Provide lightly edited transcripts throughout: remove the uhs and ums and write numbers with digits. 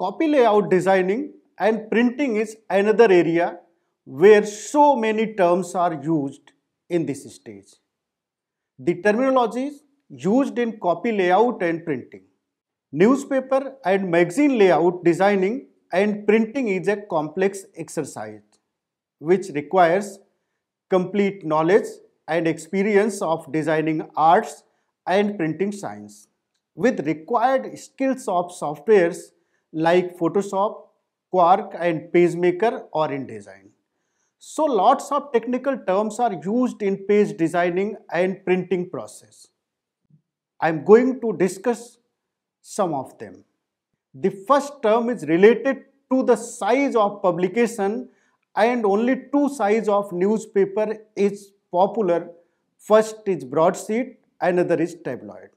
Copy layout designing and printing is another area where so many terms are used in this stage. The terminologies used in copy layout and printing. Newspaper and magazine layout designing and printing is a complex exercise which requires complete knowledge and experience of designing arts and printing science with required skills of softwares like Photoshop, Quark and PageMaker or InDesign. So lots of technical terms are used in page designing and printing process. I am going to discuss some of them. The first term is related to the size of publication and only two sizes of newspaper is popular. First is broadsheet, another is tabloid.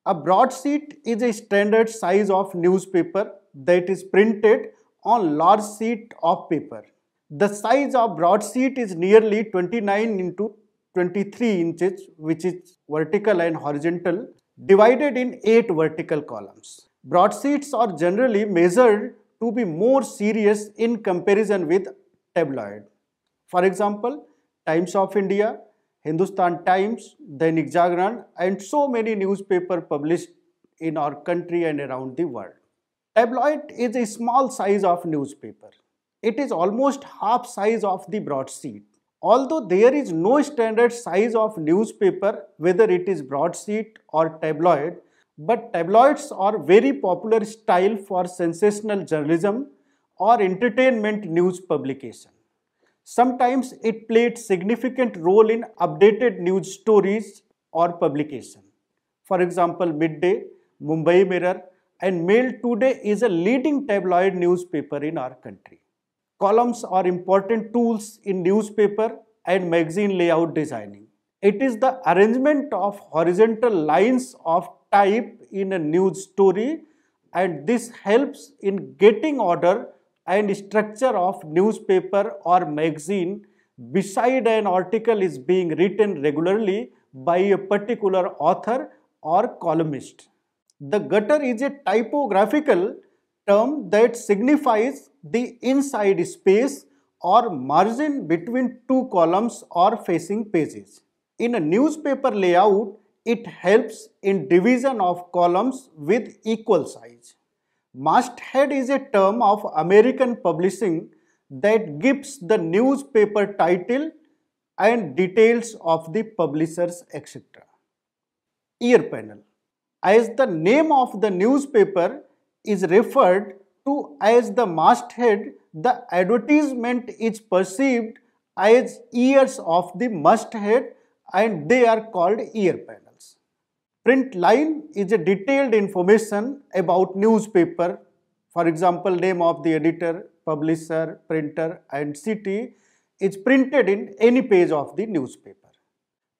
A broadsheet is a standard size of newspaper that is printed on large sheet of paper. The size of broadsheet is nearly 29 into 23 inches, which is vertical and horizontal, divided in 8 vertical columns. Broadsheets are generally measured to be more serious in comparison with tabloid. For example, Times of India, Hindustan Times, Dainik Jagran and so many newspapers published in our country and around the world. Tabloid is a small size of newspaper. It is almost half size of the broadsheet. Although there is no standard size of newspaper, whether it is broadsheet or tabloid, but tabloids are very popular style for sensational journalism or entertainment news publication. Sometimes it played significant role in updated news stories or publication. For example, Midday, Mumbai Mirror and Mail Today is a leading tabloid newspaper in our country. Columns are important tools in newspaper and magazine layout designing. It is the arrangement of horizontal lines of type in a news story and this helps in getting order and structure of newspaper or magazine beside an article is being written regularly by a particular author or columnist. The gutter is a typographical term that signifies the inside space or margin between two columns or facing pages. In a newspaper layout, it helps in division of columns with equal size. Masthead is a term of American publishing that gives the newspaper title and details of the publishers, etc. Ear panel. As the name of the newspaper is referred to as the masthead, the advertisement is perceived as ears of the masthead and they are called ear panels. Print line is a detailed information about newspaper, for example, name of the editor, publisher, printer and city is printed in any page of the newspaper.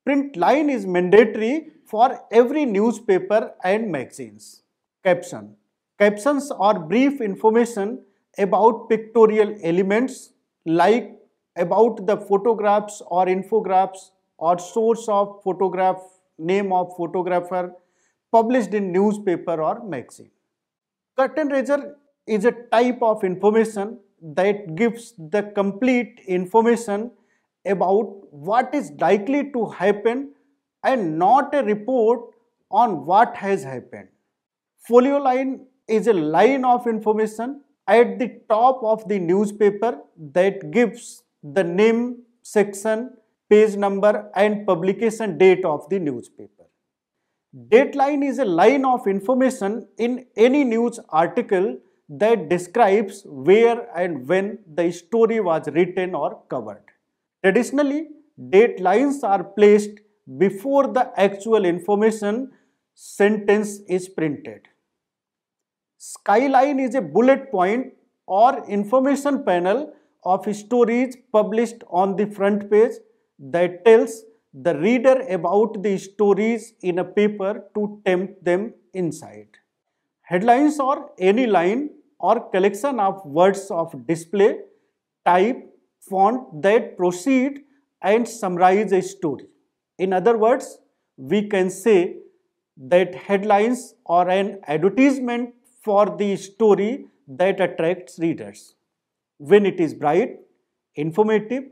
Print line is mandatory for every newspaper and magazines. Caption. Captions are brief information about pictorial elements like about the photographs or infographics or source of photograph, name of photographer published in newspaper or magazine. Curtain raiser is a type of information that gives the complete information about what is likely to happen and not a report on what has happened. Folio line is a line of information at the top of the newspaper that gives the name, section, page number and publication date of the newspaper. Dateline is a line of information in any news article that describes where and when the story was written or covered. Traditionally, date lines are placed before the actual information sentence is printed. Skyline is a bullet point or information panel of stories published on the front page that tells the reader about the stories in a paper to tempt them inside. Headlines are any line or collection of words of display, type, font that proceed and summarize a story. In other words, we can say that headlines are an advertisement for the story that attracts readers. When it is bright, informative,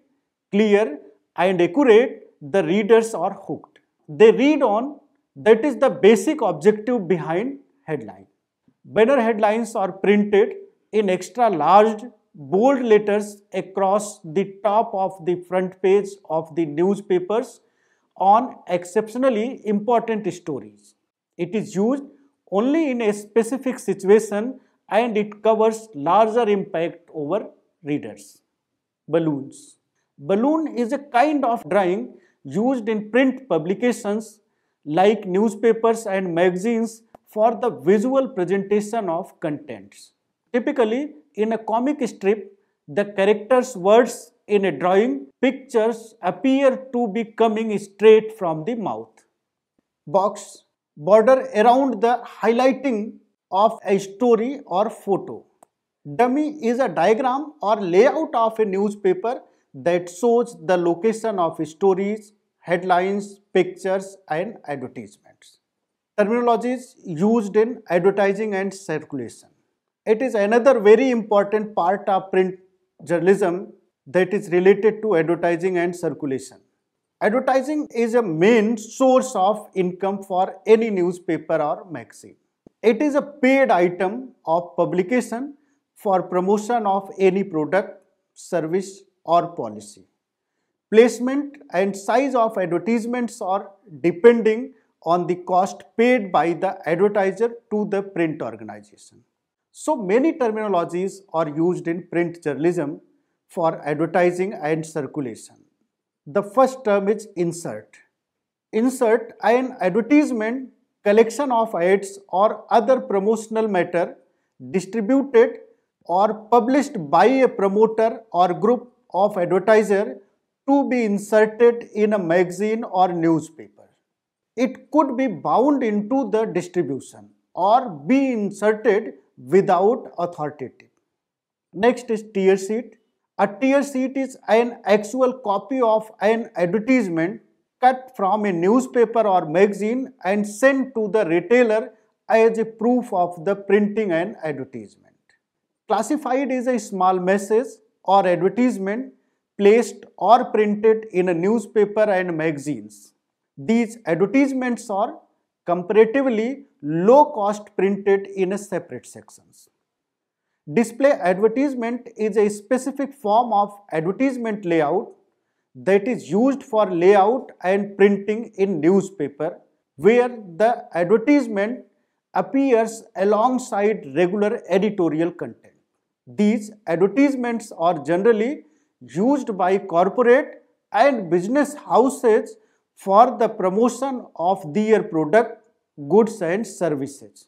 clear, and accurate, the readers are hooked. They read on. That is the basic objective behind headline. Banner headlines are printed in extra large, bold letters across the top of the front page of the newspapers on exceptionally important stories. It is used only in a specific situation and it covers larger impact over readers. Balloons. Balloon is a kind of drawing used in print publications like newspapers and magazines for the visual presentation of contents. Typically, in a comic strip, the characters' words in a drawing pictures appear to be coming straight from the mouth. Box border around the highlighting of a story or photo. Dummy is a diagram or layout of a newspaper that shows the location of stories, headlines, pictures, and advertisements. Terminologies used in advertising and circulation. It is another very important part of print journalism that is related to advertising and circulation. Advertising is a main source of income for any newspaper or magazine. It is a paid item of publication for promotion of any product, service, or policy. Placement and size of advertisements are depending on the cost paid by the advertiser to the print organization. So many terminologies are used in print journalism for advertising and circulation. The first term is insert. Insert an advertisement, collection of ads or other promotional matter distributed or published by a promoter or group of advertiser to be inserted in a magazine or newspaper. It could be bound into the distribution or be inserted without authority. Next is tear sheet. A tear sheet is an actual copy of an advertisement cut from a newspaper or magazine and sent to the retailer as a proof of the printing and advertisement. Classified is a small message or advertisement placed or printed in a newspaper and magazines. These advertisements are comparatively low cost printed in a separate sections. Display advertisement is a specific form of advertisement layout that is used for layout and printing in newspaper where the advertisement appears alongside regular editorial content. These advertisements are generally used by corporate and business houses for the promotion of their product, goods and services.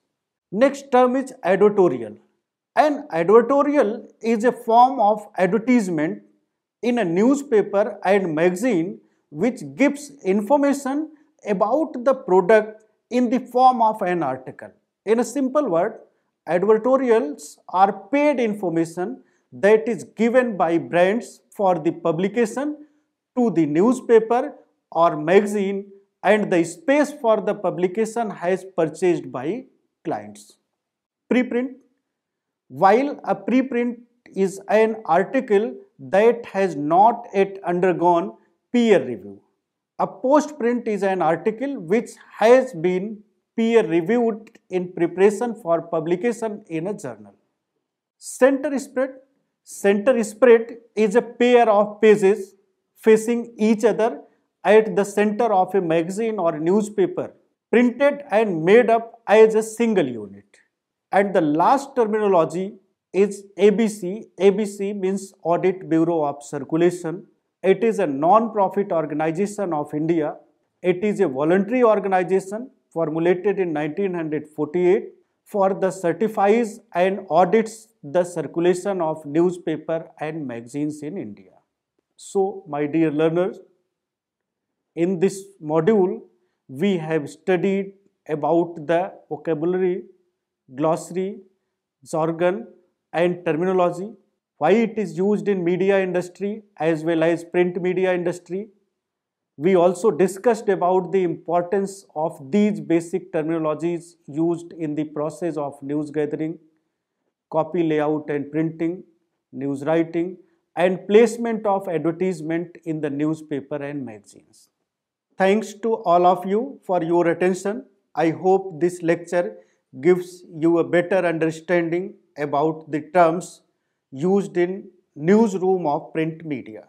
Next term is advertorial. An advertorial is a form of advertisement in a newspaper and magazine which gives information about the product in the form of an article. In a simple word, advertorials are paid information that is given by brands for the publication to the newspaper or magazine and the space for the publication has purchased by clients. Preprint. While a preprint is an article that has not yet undergone peer review, a postprint is an article which has been peer reviewed in preparation for publication in a journal. Center spread. Center spread is a pair of pages facing each other at the center of a magazine or newspaper, printed and made up as a single unit. And the last terminology is ABC. ABC means Audit Bureau of Circulation. It is a non-profit organization of India. It is a voluntary organization formulated in 1948 for the certifies and audits the circulation of newspaper and magazines in India. So, my dear learners, in this module, we have studied about the vocabulary, glossary, jargon and terminology, why it is used in media industry as well as print media industry. We also discussed about the importance of these basic terminologies used in the process of news gathering. copy layout and printing, news writing, and placement of advertisement in the newspaper and magazines. Thanks to all of you for your attention. I hope this lecture gives you a better understanding about the terms used in newsroom of print media.